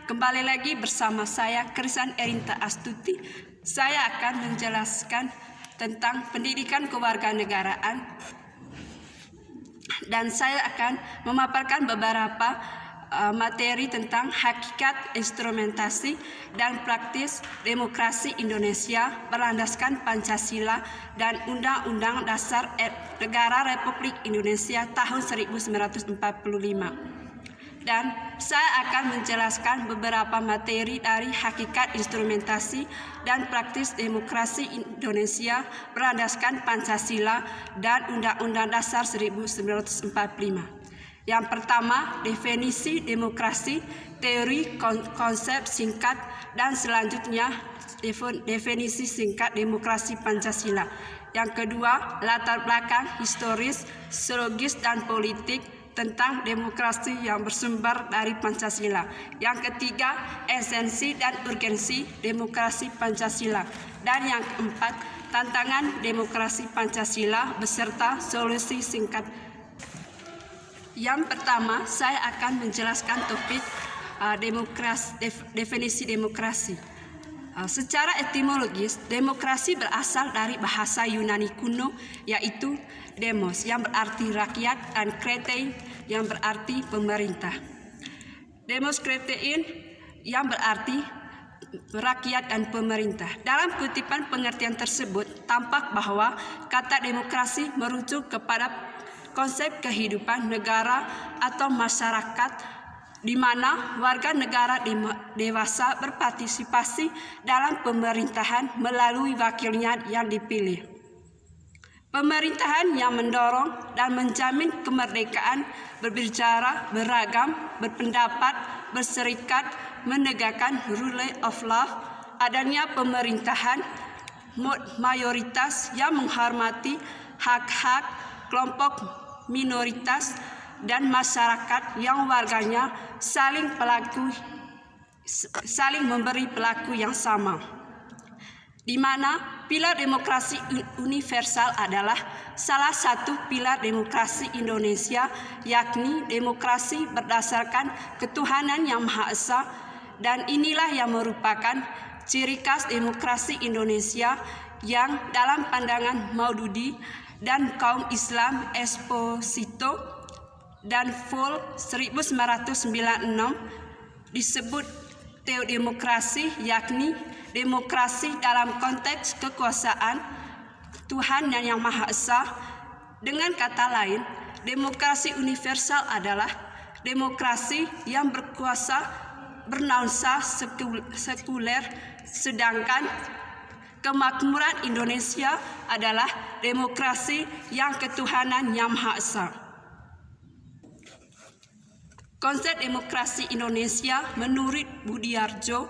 kembali lagi bersama saya Krisan Erinta Astuti. Saya akan menjelaskan tentang pendidikan kewarganegaraan dan saya akan memaparkan beberapa materi tentang hakikat, instrumentasi, dan praktis demokrasi Indonesia berlandaskan Pancasila dan Undang-Undang Dasar Negara Republik Indonesia tahun 1945. Dan saya akan menjelaskan beberapa materi dari hakikat, instrumentasi, dan praktis demokrasi Indonesia berlandaskan Pancasila dan Undang-Undang Dasar 1945. Yang pertama, definisi demokrasi, teori konsep singkat, dan selanjutnya definisi singkat demokrasi Pancasila. Yang kedua, latar belakang historis, sosiologis, dan politik tentang demokrasi yang bersumber dari Pancasila. Yang ketiga, esensi dan urgensi demokrasi Pancasila. Dan yang keempat, tantangan demokrasi Pancasila beserta solusi singkat. Yang pertama, saya akan menjelaskan topik definisi demokrasi. Secara etimologis, demokrasi berasal dari bahasa Yunani kuno, yaitu demos yang berarti rakyat dan kretein yang berarti pemerintah. Demos kretein yang berarti rakyat dan pemerintah. Dalam kutipan pengertian tersebut, tampak bahwa kata demokrasi merujuk kepada konsep kehidupan negara atau masyarakat di mana warga negara dewasa berpartisipasi dalam pemerintahan melalui wakilnya yang dipilih. Pemerintahan yang mendorong dan menjamin kemerdekaan berbicara, beragam, berpendapat, berserikat, menegakkan rule of law, adanya pemerintahan mayoritas yang menghormati hak-hak kelompok minoritas dan masyarakat yang warganya saling memberi pelaku yang sama, di mana pilar demokrasi universal adalah salah satu pilar demokrasi Indonesia, yakni demokrasi berdasarkan ketuhanan yang Maha Esa, dan inilah yang merupakan ciri khas demokrasi Indonesia yang dalam pandangan Maududi dan kaum Islam Esposito dan Vol 1996 disebut teodemokrasi, yakni demokrasi dalam konteks kekuasaan Tuhan yang Maha Esa. Dengan kata lain, demokrasi universal adalah demokrasi yang berkuasa bernuansa sekuler, sedangkan kemakmuran Indonesia adalah demokrasi yang ketuhanan yang Maha Esa. Konsep demokrasi Indonesia menurut Budiarjo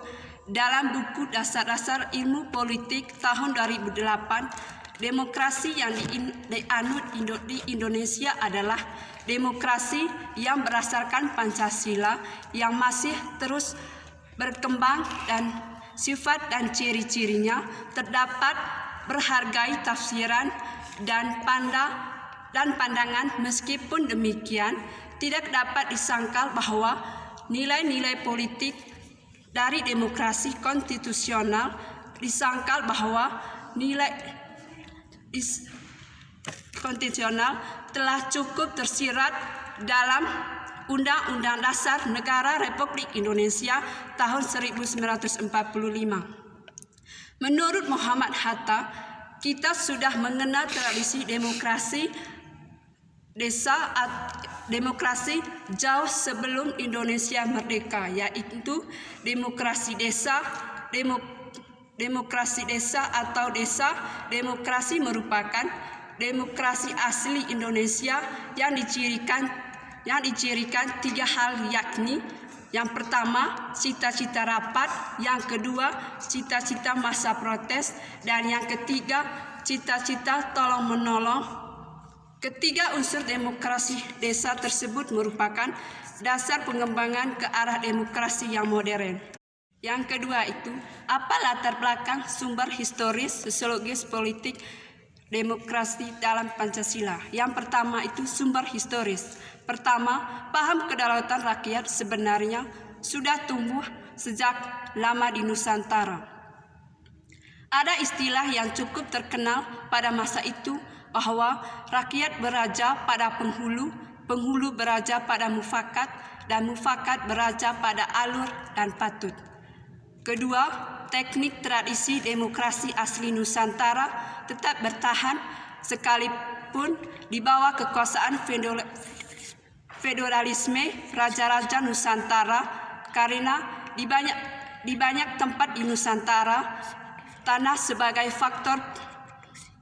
dalam buku Dasar-Dasar Ilmu Politik tahun 2008, demokrasi yang dianut di Indonesia adalah demokrasi yang berdasarkan Pancasila yang masih terus berkembang dan sifat dan ciri-cirinya terdapat berhargai tafsiran dan pandangan. Meskipun demikian, tidak dapat disangkal bahwa nilai-nilai politik dari demokrasi konstitusional disangkal bahwa nilai konstitusional telah cukup tersirat dalam Undang-Undang Dasar Negara Republik Indonesia tahun 1945. Menurut Muhammad Hatta, kita sudah mengenal tradisi demokrasi jauh sebelum Indonesia merdeka, yaitu demokrasi desa. Demokrasi desa atau desa demokrasi merupakan demokrasi asli Indonesia yang dicirikan tiga hal, yakni yang pertama, cita-cita rapat, yang kedua, cita-cita masa protes, dan yang ketiga, cita-cita tolong-menolong. Ketiga unsur demokrasi desa tersebut merupakan dasar pengembangan ke arah demokrasi yang modern. Yang kedua itu, apa latar belakang sumber historis, sosiologis, politik, demokrasi dalam Pancasila? Yang pertama itu sumber historis. Pertama, paham kedaulatan rakyat sebenarnya sudah tumbuh sejak lama di Nusantara. Ada istilah yang cukup terkenal pada masa itu bahwa rakyat beraja pada penghulu, penghulu beraja pada mufakat, dan mufakat beraja pada alur dan patut. Kedua, teknik tradisi demokrasi asli Nusantara tetap bertahan sekalipun di bawah kekuasaan federalisme raja-raja Nusantara, karena di banyak tempat di Nusantara tanah sebagai faktor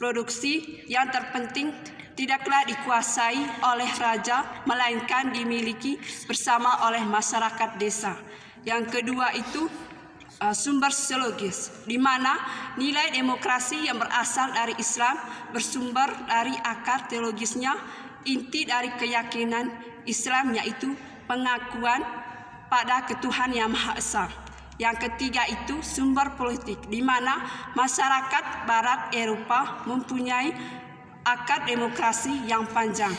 produksi yang terpenting tidaklah dikuasai oleh raja, melainkan dimiliki bersama oleh masyarakat desa. Yang kedua itu sumber sosiologis, di mana nilai demokrasi yang berasal dari Islam bersumber dari akar teologisnya. Inti dari keyakinan Islam yaitu pengakuan pada ketuhan yang Maha Esa. Yang ketiga itu sumber politik, di mana masyarakat Barat Eropa mempunyai akar demokrasi yang panjang.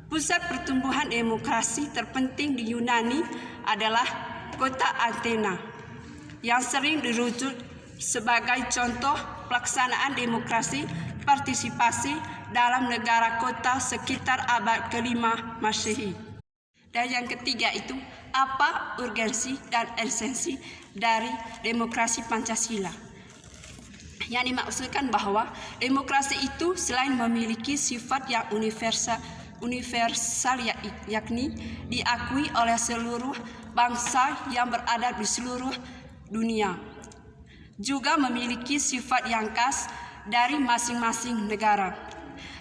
Pusat pertumbuhan demokrasi terpenting di Yunani adalah kota Athena, yang sering dirujuk sebagai contoh pelaksanaan demokrasi partisipasi dalam negara kota sekitar abad ke-5 Masehi. Dan yang ketiga itu, apa urgensi dan esensi dari demokrasi Pancasila? Yang dimaksudkan bahwa demokrasi itu selain memiliki sifat yang universal yakni diakui oleh seluruh bangsa yang berada di seluruh dunia, juga memiliki sifat yang khas dari masing-masing negara.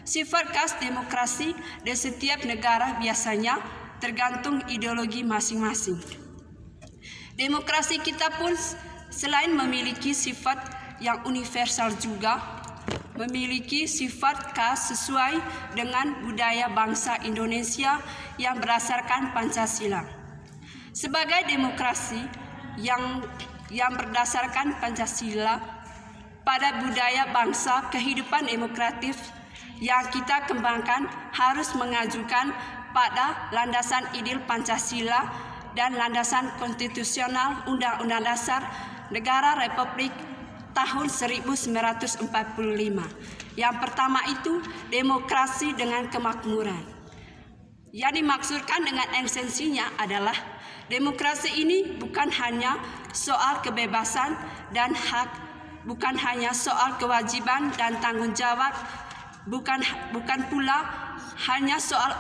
Sifat khas demokrasi di setiap negara biasanya tergantung ideologi masing-masing. Demokrasi kita pun selain memiliki sifat yang universal juga memiliki sifat khas sesuai dengan budaya bangsa Indonesia yang berdasarkan Pancasila. Sebagai demokrasi yang berdasarkan Pancasila, pada budaya bangsa kehidupan demokratif yang kita kembangkan harus mengajukan pada landasan ideal Pancasila dan landasan konstitusional Undang-Undang Dasar Negara Republik tahun 1945. Yang pertama itu demokrasi dengan kemakmuran. Yang dimaksudkan dengan esensinya adalah demokrasi ini bukan hanya soal kebebasan dan hak, bukan hanya soal kewajiban dan tanggung jawab, bukan pula hanya soal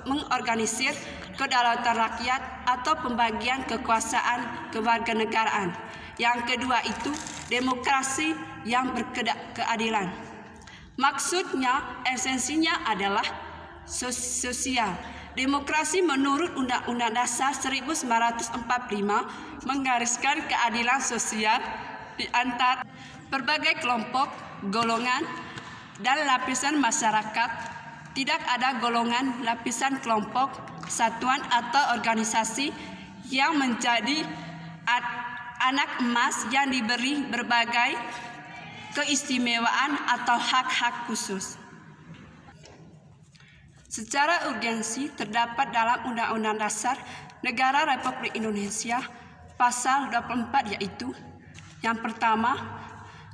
mengorganisir kedaulatan rakyat atau pembagian kekuasaan kewarganegaraan. Yang kedua itu demokrasi yang berkeadilan. Maksudnya, esensinya adalah sosial. Demokrasi menurut Undang-Undang Dasar 1945 menggariskan keadilan sosial di antara berbagai kelompok, golongan, dan lapisan masyarakat. Tidak ada golongan, lapisan, kelompok, satuan atau organisasi yang menjadi anak emas yang diberi berbagai keistimewaan atau hak-hak khusus. Secara urgensi terdapat dalam Undang-Undang Dasar Negara Republik Indonesia pasal 24, yaitu yang pertama,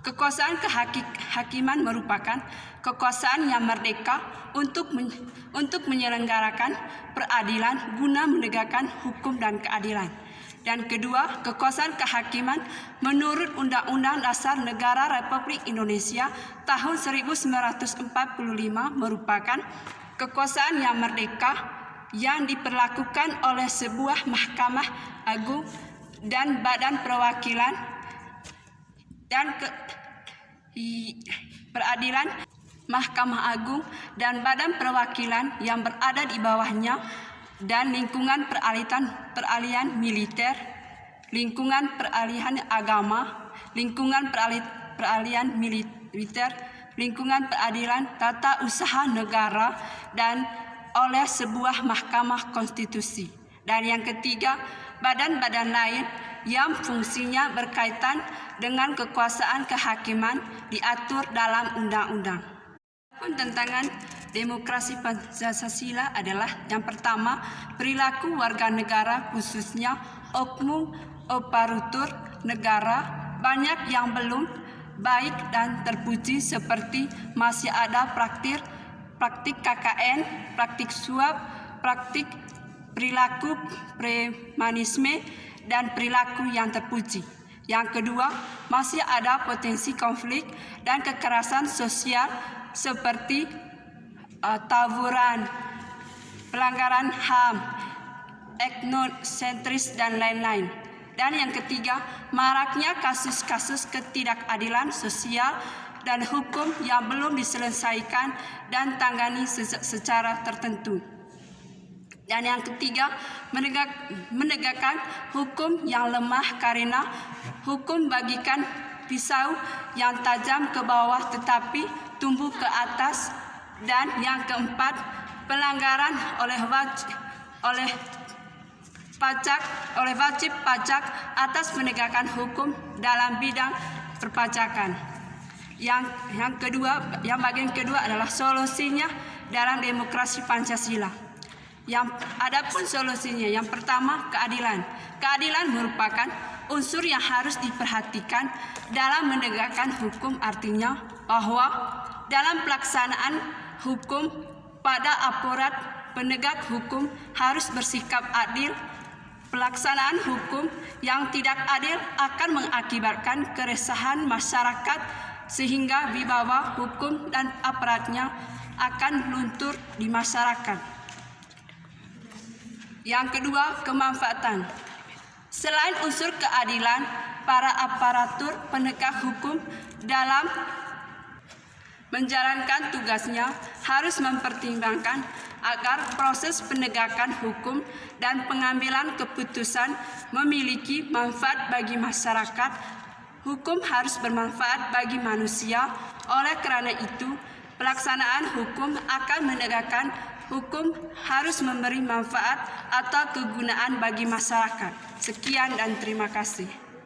kekuasaan kehakiman merupakan kekuasaan yang merdeka untuk menyelenggarakan peradilan guna menegakkan hukum dan keadilan. Dan kedua, kekuasaan kehakiman menurut Undang-Undang Dasar Negara Republik Indonesia tahun 1945 merupakan kekuasaan yang merdeka yang diperlakukan oleh sebuah Mahkamah Agung dan Badan Perwakilan dan Peradilan, Mahkamah Agung dan Badan Perwakilan yang berada di bawahnya, dan lingkungan peralihan militer, lingkungan peralihan agama, lingkungan peralihan militer, lingkungan peradilan tata usaha negara, dan oleh sebuah mahkamah konstitusi. Dan yang ketiga, badan-badan lain yang fungsinya berkaitan dengan kekuasaan kehakiman diatur dalam undang-undang. Tentangan demokrasi Pancasila adalah yang pertama, perilaku warga negara khususnya oknum aparatur negara banyak yang belum baik dan terpuji seperti masih ada praktik KKN, praktik suap, praktik perilaku premanisme dan perilaku yang terpuji. Yang kedua, masih ada potensi konflik dan kekerasan sosial seperti tawuran, pelanggaran HAM, etnosentris, dan lain-lain. Dan yang ketiga, maraknya kasus-kasus ketidakadilan sosial dan hukum yang belum diselesaikan dan tangani secara tertentu. Dan yang ketiga, menegakkan hukum yang lemah karena hukum bagikan pisau yang tajam ke bawah tetapi tumbuh ke atas. Dan yang keempat, pelanggaran oleh wajib pajak atas penegakan hukum dalam bidang perpajakan. Yang bagian kedua adalah solusinya dalam demokrasi Pancasila. Adapun solusinya, yang pertama, keadilan. Keadilan merupakan unsur yang harus diperhatikan dalam menegakkan hukum, artinya bahwa dalam pelaksanaan hukum pada aparat penegak hukum harus bersikap adil. Pelaksanaan hukum yang tidak adil akan mengakibatkan keresahan masyarakat sehingga wibawa hukum dan aparatnya akan luntur di masyarakat. Yang kedua, kemanfaatan. Selain unsur keadilan, para aparatur penegak hukum dalam menjalankan tugasnya harus mempertimbangkan agar proses penegakan hukum dan pengambilan keputusan memiliki manfaat bagi masyarakat. Hukum harus bermanfaat bagi manusia. Oleh karena itu, pelaksanaan hukum akan menegakkan hukum harus memberi manfaat atau kegunaan bagi masyarakat. Sekian dan terima kasih.